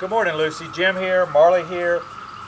Good morning, Lucy. Jim here, Marley here.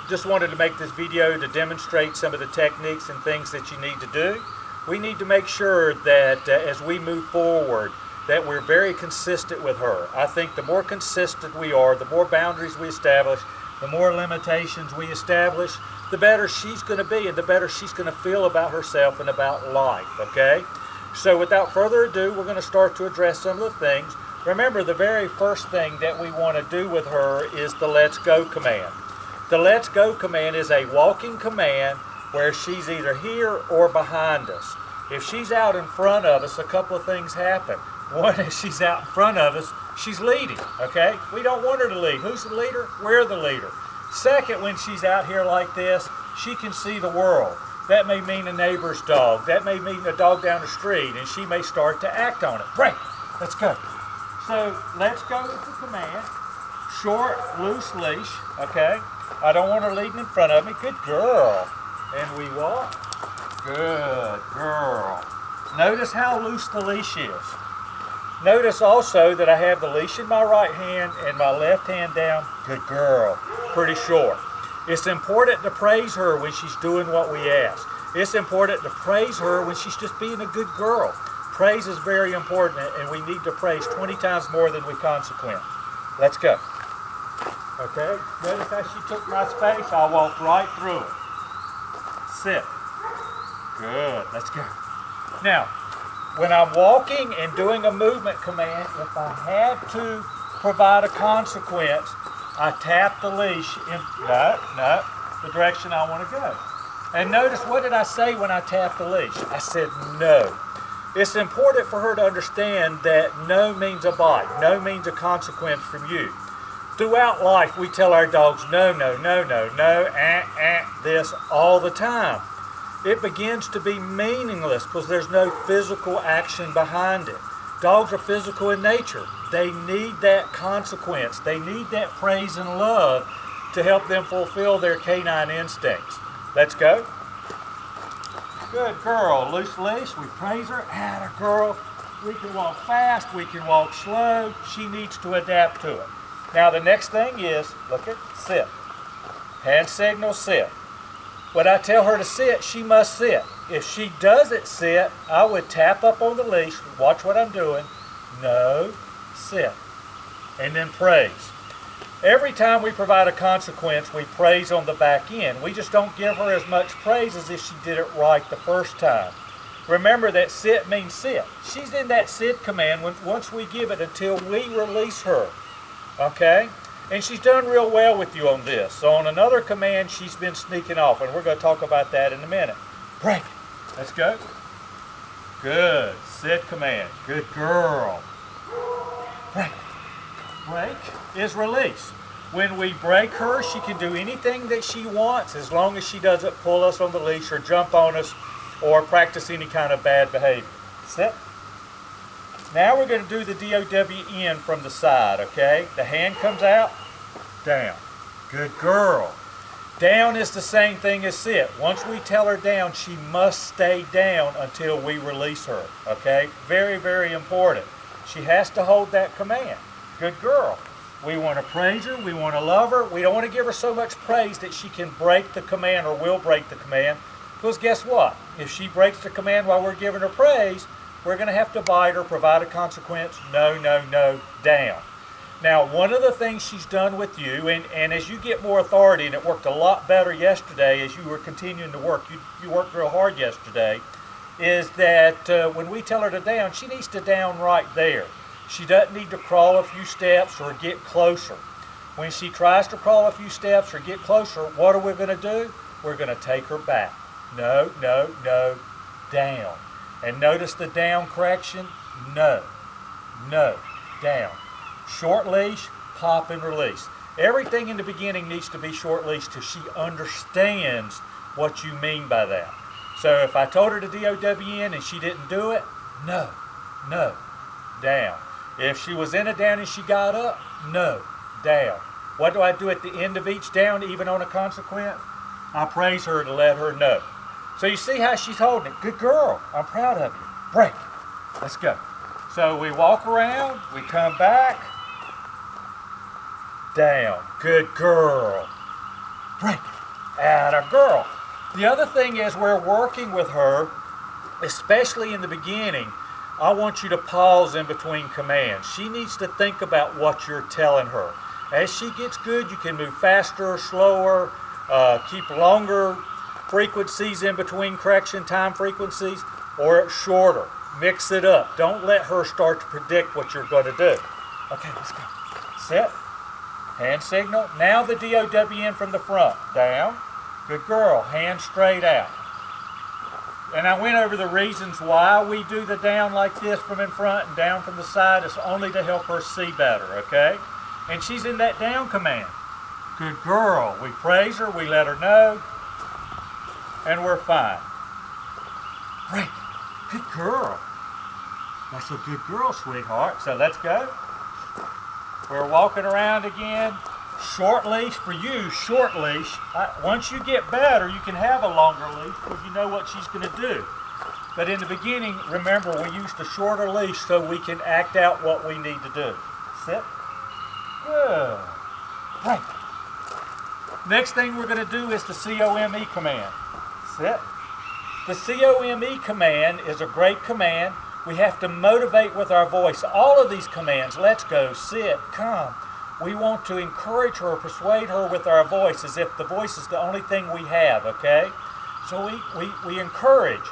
Just wanted to make this video to demonstrate some of the techniques and things that you need to do. We need to make sure that as we move forward, that we're very consistent with her. I think the more consistent we are, the more boundaries we establish, the more limitations we establish, the better she's going to be and the better she's going to feel about herself and about life, okay? So without further ado, we're going to start to address some of the things. Remember, the very first thing that we want to do with her is the let's go command. The let's go command is a walking command where she's either here or behind us. If she's out in front of us, a couple of things happen. One is she's out in front of us, she's leading, okay? We don't want her to lead. Who's the leader? We're the leader. Second, when she's out here like this, she can see the world. That may mean a neighbor's dog. That may mean a dog down the street, and she may start to act on it. Break. Let's go. So let's go with the command. Short, loose leash, okay? I don't want her leading in front of me. Good girl. And we walk. Good girl. Notice how loose the leash is. Notice also that I have the leash in my right hand and my left hand down. Good girl. Pretty short. It's important to praise her when she's doing what we ask. It's important to praise her when she's just being a good girl. Praise is very important, and we need to praise 20 times more than we consequence. Let's go. Okay, notice how she took my space. I walked right through it. Sit. Good, let's go. Now, when I'm walking and doing a movement command, if I have to provide a consequence, I tap the leash in the direction I want to go. And notice, what did I say when I tapped the leash? I said no. It's important for her to understand that no means a bite. No means a consequence from you. Throughout life, we tell our dogs no, no, no, no, no, this all the time. It begins to be meaningless because there's no physical action behind it. Dogs are physical in nature. They need that consequence. They need that praise and love to help them fulfill their canine instincts. Let's go. Good girl. Loose leash. We praise her. Atta girl. We can walk fast. We can walk slow. She needs to adapt to it. Now the next thing is, look at, sit. Hand signal, sit. When I tell her to sit, she must sit. If she doesn't sit, I would tap up on the leash. Watch what I'm doing. No, sit. And then praise. Every time we provide a consequence, we praise on the back end. We just don't give her as much praise as if she did it right the first time. Remember that sit means sit. She's in that sit command once we give it until we release her. Okay? And she's done real well with you on this. So on another command, she's been sneaking off, and we're going to talk about that in a minute. Break. Let's go. Good. Sit command. Good girl. Break. Break is release. When we break her, she can do anything that she wants as long as she doesn't pull us on the leash or jump on us or practice any kind of bad behavior. Sit. Now we're going to do the DOWN from the side, okay? The hand comes out, down. Good girl. Down is the same thing as sit. Once we tell her down, she must stay down until we release her, okay? Very, very important. She has to hold that command. Good girl. We want to praise her. We want to love her. We don't want to give her so much praise that she can break the command or will break the command. Because guess what? If she breaks the command while we're giving her praise, we're going to have to bite her, provide a consequence. No, no, no, down. Now, one of the things she's done with you, and as you get more authority, and it worked a lot better yesterday as you were continuing to work, you worked real hard yesterday, is that when we tell her to down, she needs to down right there. She doesn't need to crawl a few steps or get closer. When she tries to crawl a few steps or get closer, what are we going to do? We're going to take her back. No, no, no, down. And notice the down correction. No, no, down. Short leash, pop and release. Everything in the beginning needs to be short leash till she understands what you mean by that. So if I told her to DOWN and she didn't do it, no, no, down. If she was in a down and she got up, no, down. What do I do at the end of each down, even on a consequence? I praise her to let her know. So you see how she's holding it. Good girl. I'm proud of you. Break. Let's go. So we walk around, we come back. Down. Good girl. Break. Atta girl. The other thing is we're working with her, especially in the beginning. I want you to pause in between commands. She needs to think about what you're telling her. As she gets good, you can move faster, slower, keep longer frequencies in between correction time frequencies, or shorter. Mix it up. Don't let her start to predict what you're going to do. Okay, let's go. Sit. Hand signal. Now the DOWN from the front. Down. Good girl. Hand straight out. And I went over the reasons why we do the down like this from in front and down from the side. It's only to help her see better, okay? And she's in that down command. Good girl. We praise her. We let her know. And we're fine. Break. Good girl. That's a good girl, sweetheart. So let's go. We're walking around again. Short leash for you, short leash. Once you get better, you can have a longer leash because you know what she's going to do. But in the beginning, remember, we used a shorter leash so we can act out what we need to do. Sit. Good. Right. Next thing we're going to do is the COME command. Sit. The COME command is a great command. We have to motivate with our voice. All of these commands, let's go, sit, come. We want to encourage her, persuade her with our voice as if the voice is the only thing we have, okay? So we encourage.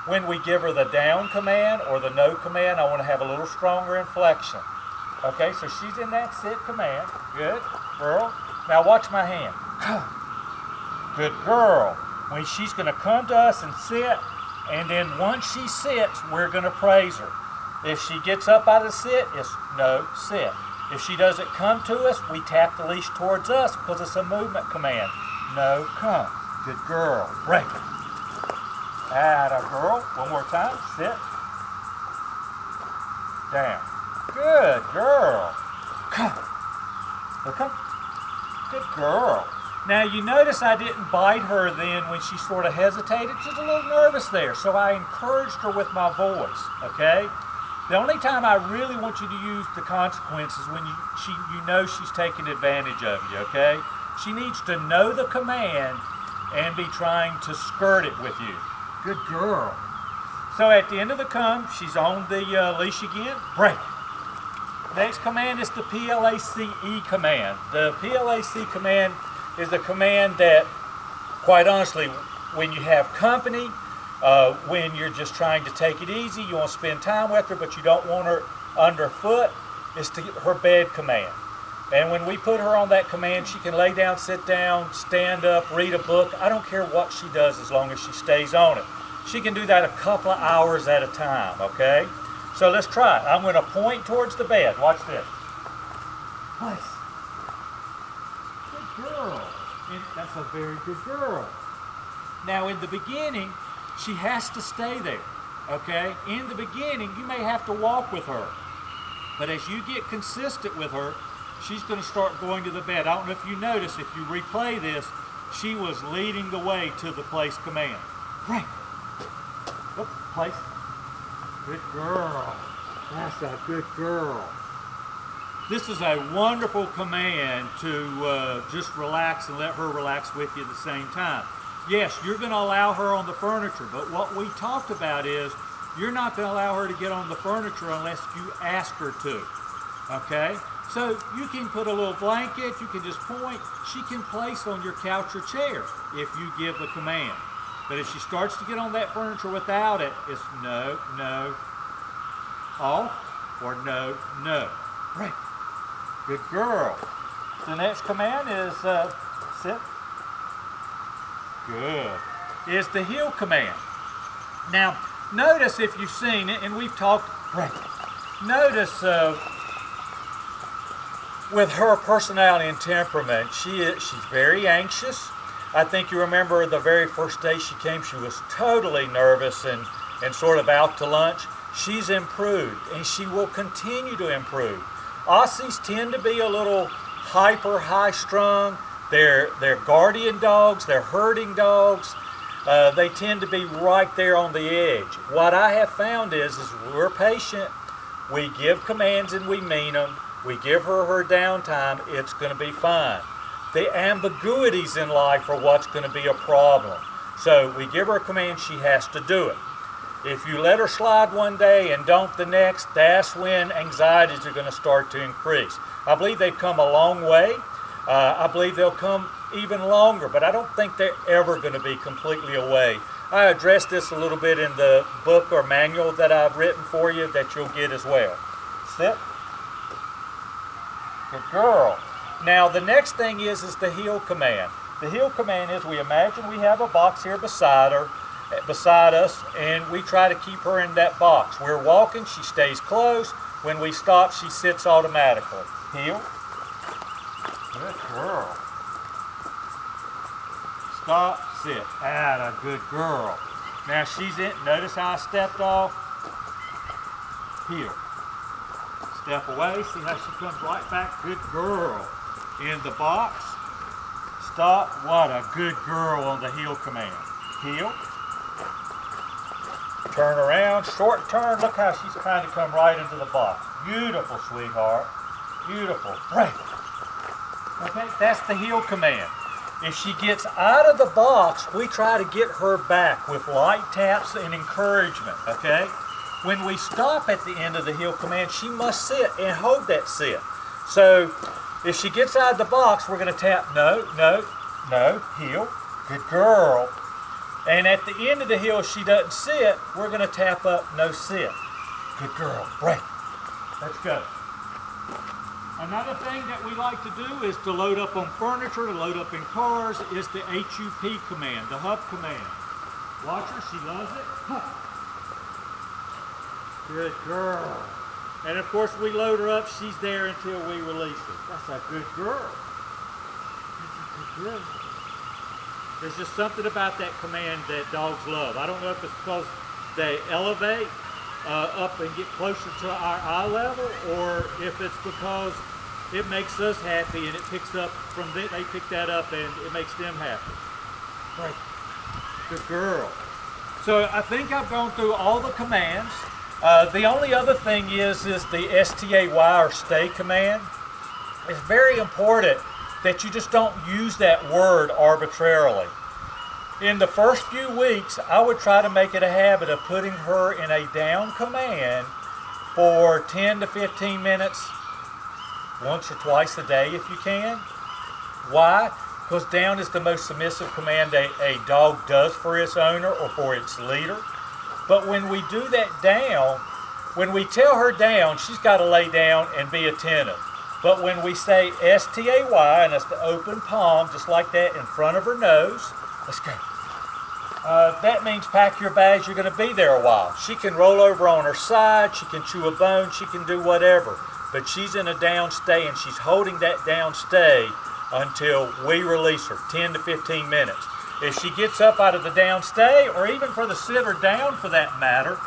When we give her the down command or the no command, I want to have a little stronger inflection. Okay, so she's in that sit command. Good, girl. Now watch my hand. Good girl. When she's going to come to us and sit, and then once she sits, we're going to praise her. If she gets up out of the sit, it's no, sit. If she doesn't come to us, we tap the leash towards us because it's a movement command. No, come. Good girl. Break it. Atta girl. One more time. Sit. Down. Good girl. Come. Come. Good girl. Now you notice I didn't bite her then when she sort of hesitated. She's a little nervous there. So I encouraged her with my voice. Okay? The only time I really want you to use the consequences when you know she's taking advantage of you, okay? She needs to know the command and be trying to skirt it with you. Good girl. So at the end of the come, she's on the leash again. Break. Next command is the PLACE command. The PLAC command is the command that, quite honestly, when you have company, when you're just trying to take it easy, you want to spend time with her, but you don't want her underfoot, it's her bed command. And when we put her on that command, she can lay down, sit down, stand up, read a book. I don't care what she does as long as she stays on it. She can do that a couple of hours at a time, okay? So let's try it. I'm going to point towards the bed. Watch this. Place. Good girl. And that's a very good girl. Now in the beginning, she has to stay there, okay? In the beginning, you may have to walk with her. But as you get consistent with her, she's going to start going to the bed. I don't know if you notice, if you replay this, she was leading the way to the place command. Right. Oh, place. Good girl. That's a good girl. This is a wonderful command to just relax and let her relax with you at the same time. Yes, you're going to allow her on the furniture, but what we talked about is you're not going to allow her to get on the furniture unless you ask her to, okay? So you can put a little blanket, you can just point, she can place on your couch or chair if you give the command. But if she starts to get on that furniture without it, it's no, no, off, or no, no. Right. Good girl. The next command is sit. Good. Is the heel command. Now, notice if you've seen it, and we've talked, right. Notice with her personality and temperament, she's very anxious. I think you remember the very first day she came, she was totally nervous and sort of out to lunch. She's improved, and she will continue to improve. Aussies tend to be a little hyper, high-strung. They're guardian dogs, they're herding dogs. They tend to be right there on the edge. What I have found is we're patient, we give commands and we mean them, We give her her downtime, it's going to be fine. The ambiguities in life are what's going to be a problem. So we give her a command, she has to do it. If you let her slide one day and don't the next, that's when anxieties are going to start to increase. I believe they've come a long way. I believe they'll come even longer, but I don't think they're ever going to be completely away. I addressed this a little bit in the book or manual that I've written for you that you'll get as well. Sit. Good girl. Now the next thing is the heel command. The heel command is we imagine we have a box here beside us, and we try to keep her in that box. We're walking, she stays close. When we stop, she sits automatically. Heel. Good girl. Stop, sit. A good girl. Now she's in. Notice how I stepped off. Heel. Step away. See how she comes right back. Good girl. In the box. Stop. What a good girl on the heel command. Heel. Turn around. Short turn. Look how she's kind of come right into the box. Beautiful, sweetheart. Beautiful. Break. Okay, that's the heel command. If she gets out of the box, we try to get her back with light taps and encouragement, okay? When we stop at the end of the heel command, she must sit and hold that sit. So if she gets out of the box, we're going to tap no, no, no, heel, good girl. And at the end of the heel, if she doesn't sit, we're going to tap up no sit. Good girl, break. Let's go. Another thing that we like to do is to load up on furniture, to load up in cars, is the HUP command, the hub command. Watch her, she loves it. Good girl. And of course we load her up, she's there until we release her. That's a good girl. That's a good girl. There's just something about that command that dogs love. I don't know if it's because they elevate up and get closer to our eye level, or if it's because it makes us happy and it picks up from them, they pick that up and it makes them happy. Great. Good girl. So I think I've gone through all the commands. The only other thing is the STAY or stay command. It's very important that you just don't use that word arbitrarily. In the first few weeks, I would try to make it a habit of putting her in a down command for 10 to 15 minutes, once or twice a day if you can. Why? Because down is the most submissive command a dog does for its owner or for its leader. But when we do that down, when we tell her down, she's got to lay down and be attentive. But when we say STAY, and that's the open palm, just like that, in front of her nose, let's go. That means pack your bags, you're going to be there a while. She can roll over on her side, she can chew a bone, she can do whatever. But she's in a down stay, and she's holding that down stay until we release her, 10 to 15 minutes. If she gets up out of the down stay, or even for the sit or down for that matter,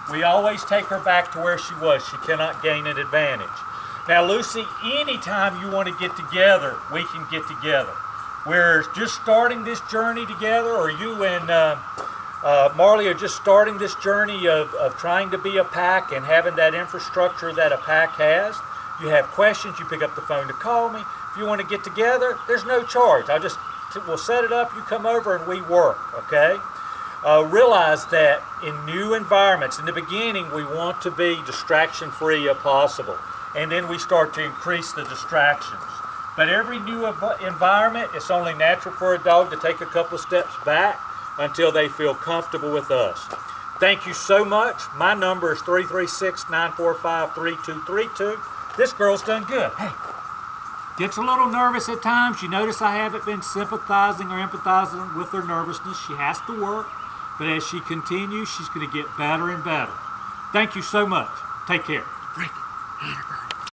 we always take her back to where she was. She cannot gain an advantage. Now, Lucy, anytime you want to get together, we can get together. We're just starting this journey together, or you and Marley are just starting this journey of trying to be a pack and having that infrastructure that a pack has. You have questions, you pick up the phone to call me. If you want to get together, there's no charge. We'll set it up, you come over and we work, okay? Realize that in new environments, in the beginning, we want to be distraction-free if possible. And then we start to increase the distractions. But every new environment, it's only natural for a dog to take a couple of steps back until they feel comfortable with us. Thank you so much. My number is 336-945-3232. This girl's done good. Hey, gets a little nervous at times. You notice I haven't been sympathizing or empathizing with her nervousness. She has to work. But as she continues, she's going to get better and better. Thank you so much. Take care. Break. Atta girl.